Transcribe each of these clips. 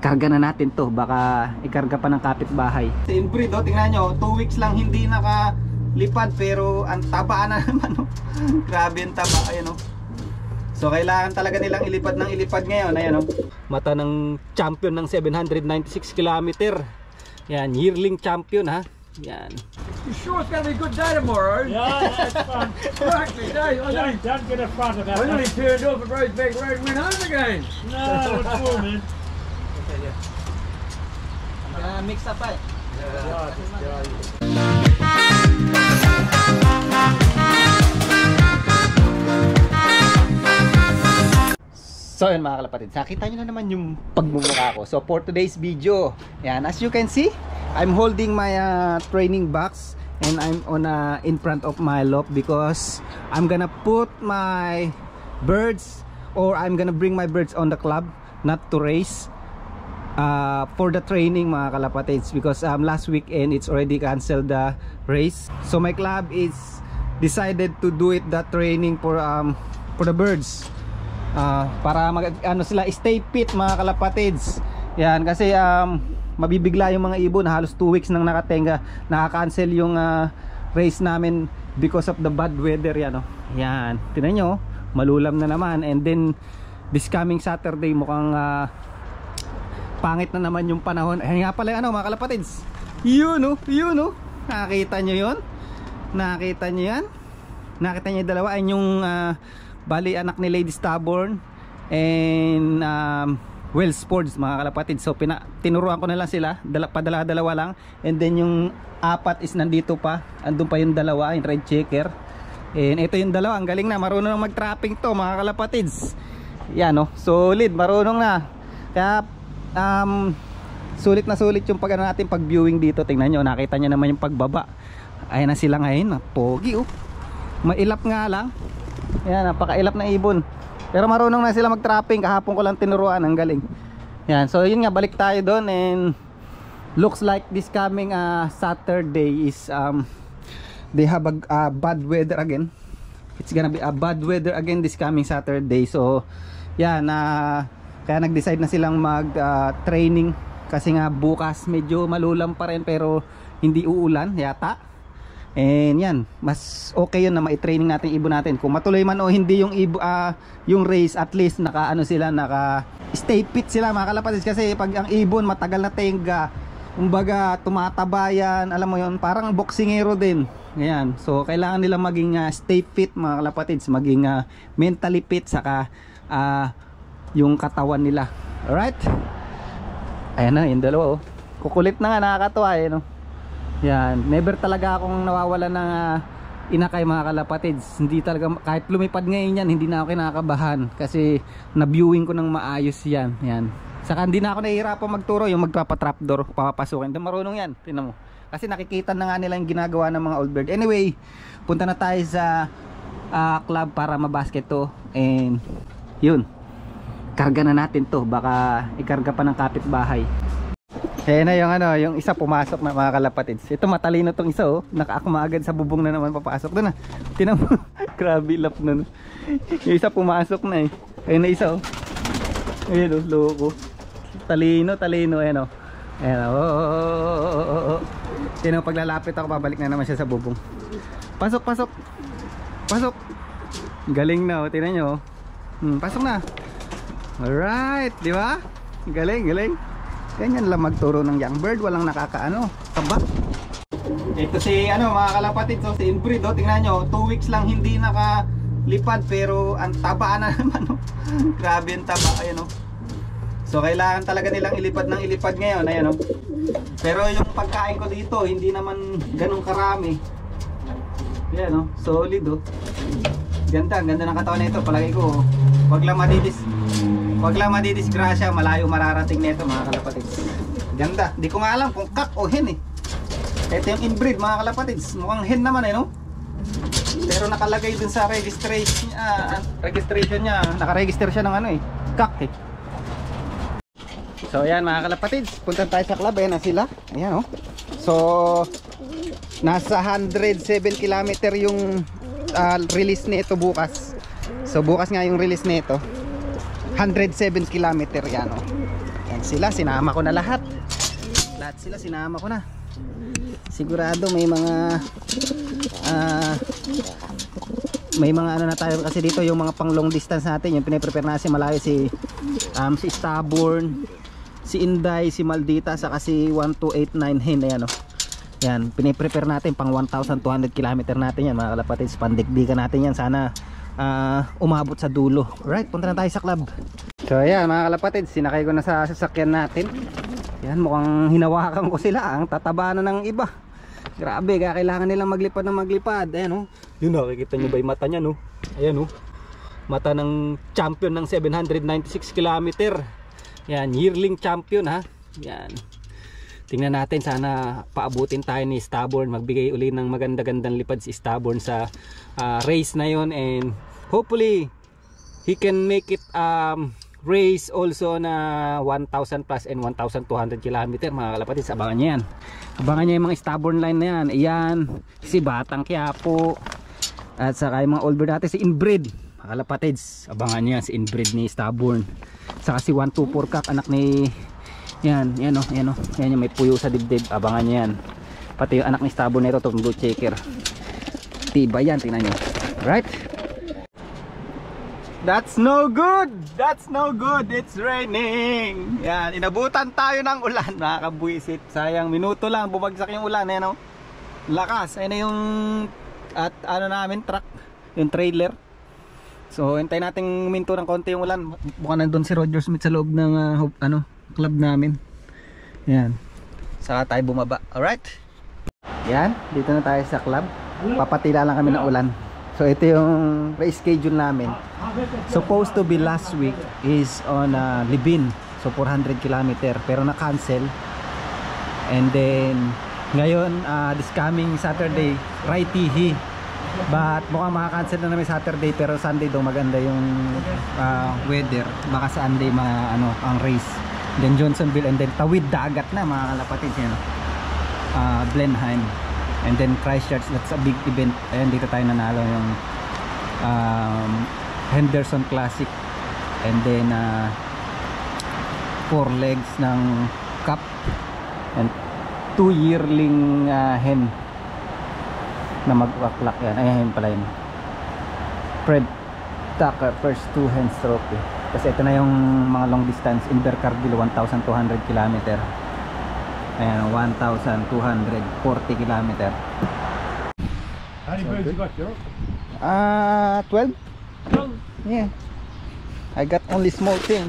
karga na natin to, baka ikarga pa ng kapitbahay. Si inbreed, oh, tingnan nyo, 2 weeks lang hindi nakalipad, pero ang taba na naman, oh. Grabe ang taba, ayan, oh. So kailangan talaga nilang ilipad ng ilipad ngayon, ayan, oh. Mata ng champion ng 796 km. Yan, yearling champion, ha. Yan. You sure it's gonna be a good day tomorrow? Yeah, it's fun. Exactly, day. Don't get a front about I nearly that. turned off at Rosebeck Road and went home again. No, it's cool, man. Mix up, eh. So yun mga kalapatid, nakita nyo na naman yung pagmumukha ko. So for today's video, yan, as you can see, I'm holding my training box and I'm on in front of my loft because I'm gonna put my birds, or I'm gonna bring my birds on the club, not to race, for the training mga kalapatids, because last weekend it's already canceled the race. So my club is decided to do it, the training for the birds. Para sila stay fit mga kalapatids. Yan, kasi mabibigla yung mga ibon. Halos 2 weeks nang naka-cancel yung race namin because of the bad weather. Yan, oh. Yan, tingnan nyo, malulam na naman. And then this coming Saturday mukhang pangit na naman yung panahon. Ayan nga pala, mga kalapatids, yun, oh, yun, oh. Nakita nyo yun? Nakita nyo yan? Nakita nyo yung dalawa? Ayun yung bali anak ni Lady Stubborn and Wells Sports mga kalapatid. So tinuruan ko na lang sila, padala-dalawa lang, and then yung apat is nandito pa, andun pa yung dalawa, yung red checker, and ito yung dalawa, ang galing na, marunong na mag-trapping to mga kalapatids. Yan, no, solid, marunong na. Kaya sulit na sulit yung natin pag viewing dito. Tingnan nyo, nakita nyo naman yung pagbaba. Ayan na sila ngayon, pogi, oh. Mailap nga lang. Yan, napakailap na ibon. Pero marunong na sila mag-trapping. Kahapon ko lang tinuruan, ang galing. Yan, so yun nga, balik tayo doon. And looks like this coming Saturday is they have a bad weather again. It's gonna be a bad weather again this coming Saturday. So yan, kaya nag-decide na silang mag-training. Kasi nga bukas medyo malulam pa rin, pero hindi uulan yata. And yan, mas okay yun na ma-training natin yung ibon natin. Kung matuloy man o hindi yung yung race, at least naka stay fit sila mga kalapatids. Kasi pag ang ibon matagal na tenga, kumbaga tumataba yan, alam mo yun, parang boksingero din. Ayan, so kailangan nila maging stay fit mga kalapatids, maging mentally fit, saka yung katawan nila. Alright, ayan na yung dalawa, oh. Kukulit na nga, nakakatuwa, eh, no? Yan, never talaga akong nawawala ng inakay mga kalapatids. Hindi talaga, kahit lumipad ngayon yan, hindi na ako kinakabahan kasi na-viewing ko ng maayos yan. Yan. Saka hindi na ako nahihirapan magturo, yung magpapatrapdoor, papapasukin. Marunong yan, tingnan mo. Kasi nakikita na nga nila yung ginagawa ng mga old bird. Anyway, punta na tayo sa club para mabasket to. And yun, karga na natin to, baka ikarga pa ng kapitbahay. Ayan na yung yung isa pumasok na mga kalapatids. Ito matalino tong isa, oh. Nakaakma agad sa bubong na naman, papasok doon na. Tinan mo, grabe lap na, no? Yung isa pumasok na, eh. Ayun na isa, oh. Ayun, oh, loko. Talino, ayan, oh. Ayan, oh. Tinan mo, paglalapit ako, babalik na naman siya sa bubong. Pasok. Galing na, oh. Tinan nyo, oh. Pasok na. Alright, di ba? Galing. Ganyan lang magturo ng young bird, walang nakakaano, taba. Ito si mga kalapatid, so si inbreed, oh, tingnan nyo, 2 weeks lang hindi nakalipad, pero ang taba na naman, oh. Grabe ang taba, ayan, oh. So kailangan talaga nilang ilipad ng ilipad ngayon, ayan, oh. Pero yung pagkain ko dito, hindi naman ganun karami. Ayan, oh, solid, oh. Ganda ng katawan nito, palagi ko, oh. Wag lang madidisgrasya, malayo mararating nito mga kalapatids. Ganda, di ko nga alam kung kak o hen, eh. Ito yung inbreed mga kalapatids, mukhang hen naman, eh, no? Pero nakalagay dun sa registration niya, nakaregister siya ng kak, eh. So ayan mga kalapatids, punta tayo sa club, ayan na sila. Ayan, oh. So nasa 107 km yung release nito bukas. So bukas nga yung release nito, 107 km yan, oh. Yan. sila sinama ko na lahat sila sinama ko na. Sigurado may mga ano na tayo kasi dito, yung mga pang long distance natin, yung pinaprepare na si malayo, si Stubborn, si Inday, si Maldita, saka si 1289 hen. Ayan, oh. Yan, pinaprepare natin pang 1,200 km natin yan mga kalapatids. Pandikdikan natin yan, sana umabot sa dulo. Alright, punta na tayo sa club. So ayan mga kalapatids, sinakay ko na sa sasakyan natin. Yan, mukhang hinawakan ko sila, ang tataba na ng iba. Grabe, kaya kailangan nilang maglipad ng maglipad. Ayan, oh. Yun, nakikita nyo ba yung mata nya, no? Ayan, oh. Mata ng champion ng 796 km. Yan, yearling champion, ha. Yan. Tingnan natin, sana paabutin tayo ni Stubborn. Magbigay uli ng maganda-gandang lipad si Stubborn sa race na yon, and hopefully he can make it race also na 1,000 plus and 1,200 km mga kalapatids. Abangan nyo yan, abangan nyo yung mga Stubborn line na yan. Ayan, si Batang Quiapo, at saka yung mga older natin, si Inbreed mga kalapatids. Abangan nyo yan, si Inbreed ni Stubborn, saka si 124 Cup, anak ni yan o, yan yung may puyo sa dibdib. Abangan nyo yan, pati yung anak ni Stubborn nito, itong blue checker. Tiba yan, tingnan nyo. Right, that's no good, that's no good, it's raining. Yan, inabutan tayo ng ulan mga kabwisit. Sayang, minuto lang bumagsak yung ulan. Ayan, oh. Lakas, ayun na yung at ano namin, truck, yung trailer. So hintayin natin minto ng konti yung ulan. Bukan nandun si Roger Smith sa loob ng club namin. Yan, saka tayo bumaba. Alright, yan, dito na tayo sa club. Papatila lang kami ng ulan. So ito yung race schedule namin. Supposed to be last week is on Libin, so 400 km, pero na-cancel. And then ngayon, this coming Saturday, Raitihi. But mukhang maka-cancel na namin Saturday, pero Sunday daw maganda yung weather. Baka Sunday ang race. Then Johnsonville, and then Tawid Dagat na mga kalapatids yan. Blenheim, and then Christchurch. That's a big event. Ayan, dito tayo nanalo yung Henderson Classic, and then 4 legs ng cup, and 2 yearling hen na magwaklak. Yan, ayan pala yun, Fred Tucker first 2 hens trophy. Kasi ito na yung mga long distance, Invercargill 1,200 km. Ayan, 1,240 km. How many birds you got, Joe? 12. Yeah, I got only small thing.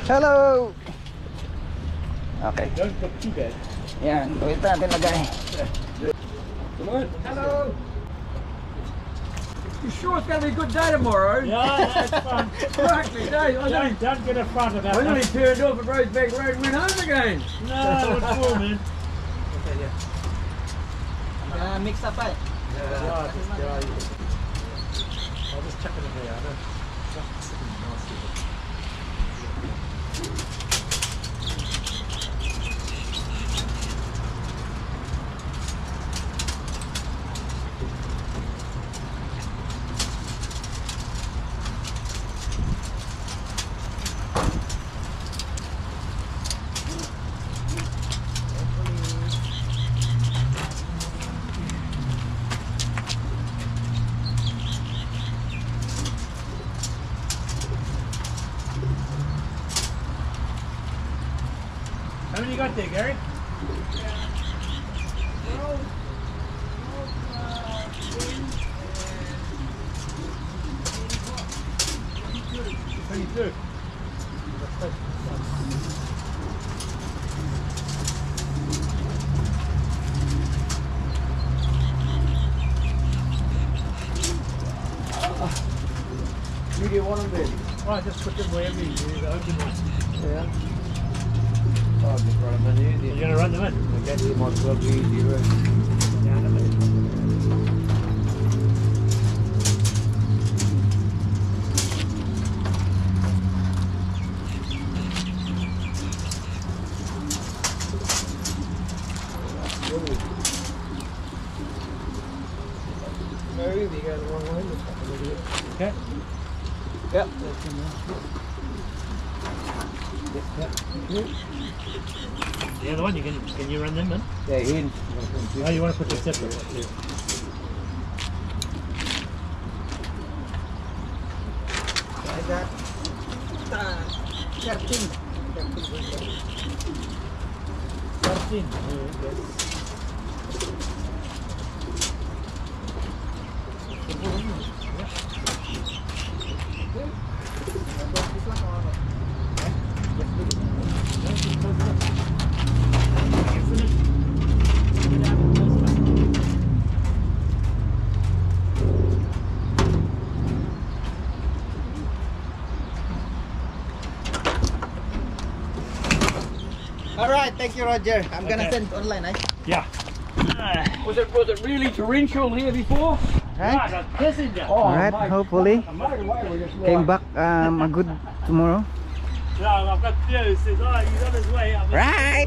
Hello. Okay. Don't put too bad. Yan, wait natin lagay. Come on. Hello. You sure it's going to be a good day tomorrow? Yeah, that's fun. Exactly, Dave. Don't get in front of that. I nearly turned off at Rosebank Road and went home again. No, what for, man? Mix up pa. I'll just chuck it in there. How many you got there, Gary? Twenty-two. Medium one and big. Oh, just put them wherever you open one. Yeah. Oh, I'll just run them in here. You're going to run them in? I guess it might as well be easier. Yeah, no, Move, you go the wrong way. Okay. Yeah. The other one, can you run them, man? Yeah, in. Oh, you want to put the separate? I got 13. 13. Alright, thank you, Roger. I'm gonna Okay. send it online, eh? Yeah. Was it really torrential here before? Right? that's pissing down. Oh, Alright, my hopefully. motorway was just Came back a good tomorrow. No, I've got fuse. He's on his way. Right.